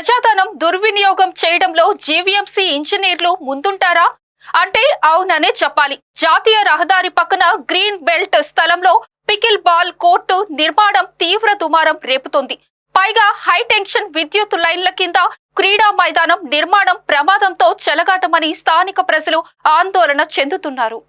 ప్రజాధనం దుర్వినియోగం చేయడంలో జీవీఎంసీ ఇంజనీర్లు ముందుంటారా అంటే అవుననే చెప్పాలి. జాతీయ రహదారి పక్కన గ్రీన్ బెల్ట్ స్థలంలో పికిల్ బాల్ కోర్టు నిర్మాణం తీవ్ర దుమారం రేపుతోంది. పైగా హై టెన్షన్ విద్యుత్ లైన్ల కింద క్రీడా మైదానం నిర్మాణం ప్రమాదంతో చెలగాటమని స్థానిక ప్రజలు ఆందోళన చెందుతున్నారు.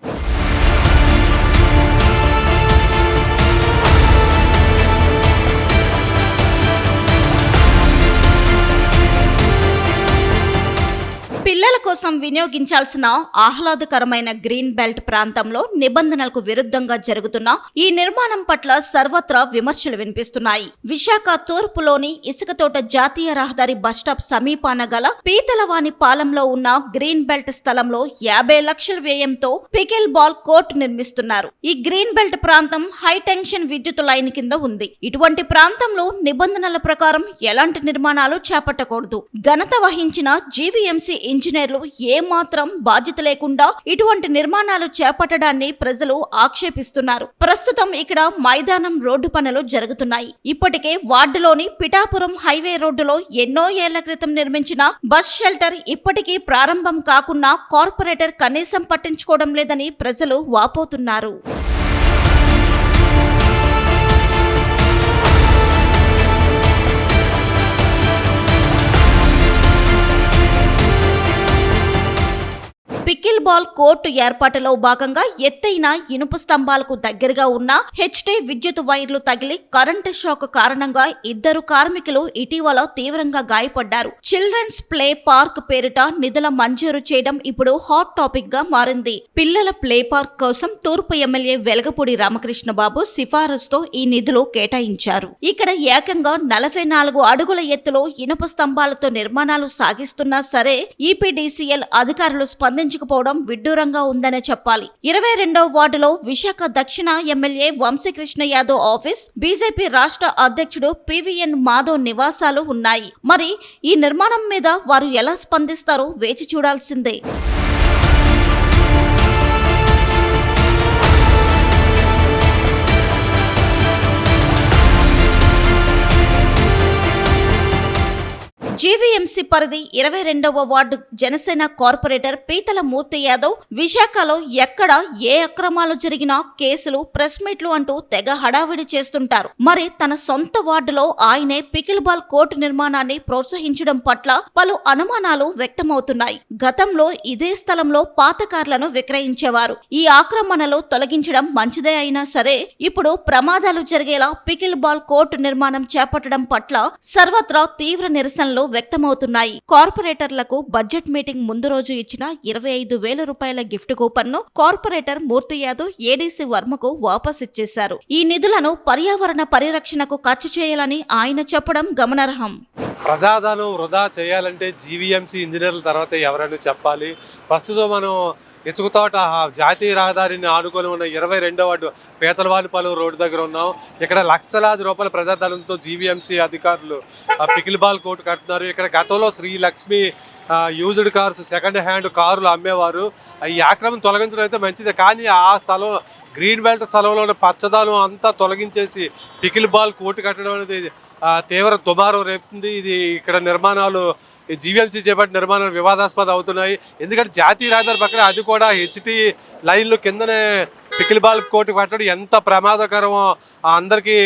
పిల్లల కోసం వినియోగించాల్సిన ఆహ్లాదకరమైన గ్రీన్ బెల్ట్ ప్రాంతంలో నిబంధనలకు విరుద్ధంగా జరుగుతున్న ఈ నిర్మాణం పట్ల సర్వత్రా విమర్శలు వినిపిస్తున్నాయి. విశాఖ తూర్పులోని ఇసుకతోట జాతీయ రహదారి బస్టాప్ సమీపాన గల పీతలవాణి పాలెంలో ఉన్న గ్రీన్ బెల్ట్ స్థలంలో 50 లక్షల వ్యయంతో పికిల్ బాల్ కోర్టు నిర్మిస్తున్నారు. ఈ గ్రీన్ బెల్ట్ ప్రాంతం హై టెన్షన్ విద్యుత్ లైన్ కింద ఉంది. ఇటువంటి ప్రాంతంలో నిబంధనల ప్రకారం ఎలాంటి నిర్మాణాలు చేపట్టకూడదు. ఘనత వహించిన జీవీఎంసీ ఇంజనీర్లు ఏమాత్రం బాధ్యత లేకుండా ఇటువంటి నిర్మాణాలు చేపట్టడాన్ని ప్రజలు ఆక్షేపిస్తున్నారు. ప్రస్తుతం ఇక్కడ మైదానం రోడ్డు పనులు జరుగుతున్నాయి. ఇప్పటికే వార్డులోని పిఠాపురం హైవే రోడ్డులో ఎన్నో ఏళ్ల క్రితం నిర్మించిన బస్ షెల్టర్ ఇప్పటికీ ప్రారంభం కాకుండా కార్పొరేటర్ కనీసం పట్టించుకోవడం లేదని ప్రజలు వాపోతున్నారు. పికిల్ బాల్ కోర్టు ఏర్పాటులో భాగంగా ఎత్తైన ఇనుప స్తంభాలకు దగ్గరగా ఉన్న హెచ్టీ విద్యుత్ వైర్లు తగిలి కరెంటు షాక్ కారణంగా 2 కార్మికులు ఇటీవల తీవ్రంగా గాయపడ్డారు. చిల్డ్రన్స్ ప్లే పార్క్ పేరిట నిధుల మంజూరు చేయడం ఇప్పుడు హాట్ టాపిక్ గా మారింది. పిల్లల ప్లే పార్క్ కోసం తూర్పు ఎమ్మెల్యే వెలగపూడి రామకృష్ణబాబు సిఫారసుతో ఈ నిధులు కేటాయించారు. ఇక్కడ ఏకంగా 44 అడుగుల ఎత్తులో ఇనుప స్తంభాలతో నిర్మాణాలు సాగిస్తున్నా సరే ఈపీడీసీఎల్ అధికారులు స్పందించకపోవడం విడ్డూరంగా ఉందనే చెప్పాలి. 22వ వార్డులో విశాఖ దక్షిణ MLA Vamsikrishna Yadav office, BJP రాష్ట్ర అధ్యక్షుడు పివిఎన్ మాధవ్ నివాసాలు ఉన్నాయి. మరి ఈ నిర్మాణం మీద వారు ఎలా స్పందిస్తారో వేచి చూడాల్సిందే. జీవీఎంసీ పరిధి 22వ వార్డు జనసేన కార్పొరేటర్ పీతల మూర్తి యాదవ్ విశాఖలో ఎక్కడ ఏ అక్రమాలు జరిగినా కేసులు, ప్రెస్ మీట్లు అంటూ తెగ హడావిడి చేస్తుంటారు. మరి తన సొంత వార్డులో ఆయనే పికిల్ బాల్ కోర్టు నిర్మాణాన్ని ప్రోత్సహించడం పట్ల పలు అనుమానాలు వ్యక్తమవుతున్నాయి. గతంలో ఇదే స్థలంలో పాత కార్లను విక్రయించేవారు. ఈ ఆక్రమణలు తొలగించడం మంచిదే అయినా సరే ఇప్పుడు ప్రమాదాలు జరిగేలా పికిల్ బాల్ కోర్టు నిర్మాణం చేపట్టడం పట్ల సర్వత్రా తీవ్ర నిరసనలు వ్యక్తమవుతున్నాయి. కార్పొరేటర్లకు బడ్జెట్ మీటింగ్ ముందు రోజు ఇచ్చిన 25,000 రూపాయల గిఫ్ట్ కూపన్ ను కార్పొరేటర్ మూర్తి యాదవ్ ఏడీసీ వర్మకు వాపస్ ఇచ్చేశారు. ఈ నిధులను పర్యావరణ పరిరక్షణకు ఖర్చు చేయాలని ఆయన చెప్పడం గమనార్హం. ప్రజాధనం వృధా చేయాలంటే జీవీఎంసీ ఇంజనీర్ల తర్వాత ఎవరైనా చెప్పాలి. ప్రస్తుతం మనం ఇసుకతోట జాతీయ రహదారిని ఆనుకొని ఉన్న 22వ వార్డు పీతలవానిపాలెం రోడ్డు దగ్గర ఉన్నాం. ఇక్కడ లక్షలాది రూపాయల ప్రజాధనంతో జీవీఎంసీ అధికారులు పికిల్ బాల్ కోర్టు కడుతున్నారు. ఇక్కడ గతంలో Shri Lakshmi used cars, second hand కారులు అమ్మేవారు. ఈ ఆక్రమణ తొలగించడం అయితే మంచిదే, కానీ ఆ స్థలం గ్రీన్ బెల్ట్ స్థలంలో పచ్చదనం అంతా తొలగించేసి పికిల్ బాల్ కోర్టు కట్టడం అనేది తీవ్ర దుమారం రేపుతుంది. ఇది ఇక్కడ నిర్మాణాలు జీవీఎంసీ చేపట్టిన నిర్మాణాలు వివాదాస్పద అవుతున్నాయి. ఎందుకంటే జాతీయ రహదారి పక్కన అది కూడా హెచ్టీ లైన్లు కిందనే పికిల్ బాల్ కోర్టు కట్టడం ఎంత ప్రమాదకరమో అందరికీ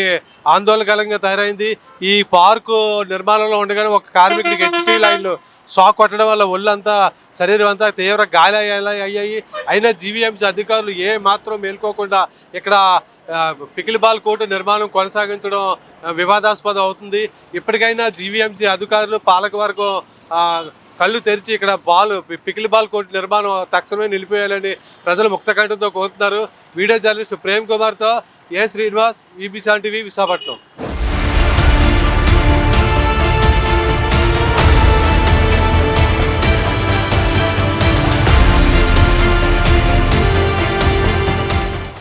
ఆందోళనకరంగా తయారైంది. ఈ పార్కు నిర్మాణంలో ఉండగానే ఒక కార్మికుడికి హెచ్టీ లైన్లు షాక్ కొట్టడం వల్ల ఒళ్ళంతా, శరీరం అంతా తీవ్ర గాయాలు అయ్యాయి. అయినా జీవీఎంసీ అధికారులు ఏ మాత్రం మేల్కోకుండా ఇక్కడ పికిల్ బాల్ కోర్టు నిర్మాణం కొనసాగించడం వివాదాస్పదం అవుతుంది. ఇప్పటికైనా జీవీఎంసీ అధికారులు, పాలకవర్గం కళ్ళు తెరిచి ఇక్కడ పికిల్ బాల్ కోర్టు నిర్మాణం తక్షణమే నిలిపేయాలని ప్రజలు ముక్తకంఠంతో కోరుతున్నారు. వీడియో జర్నలిస్ట్ ప్రేమ్ కుమార్తో ఏ శ్రీనివాస్, ఈబీ7 టీవీ, విశాఖపట్నం.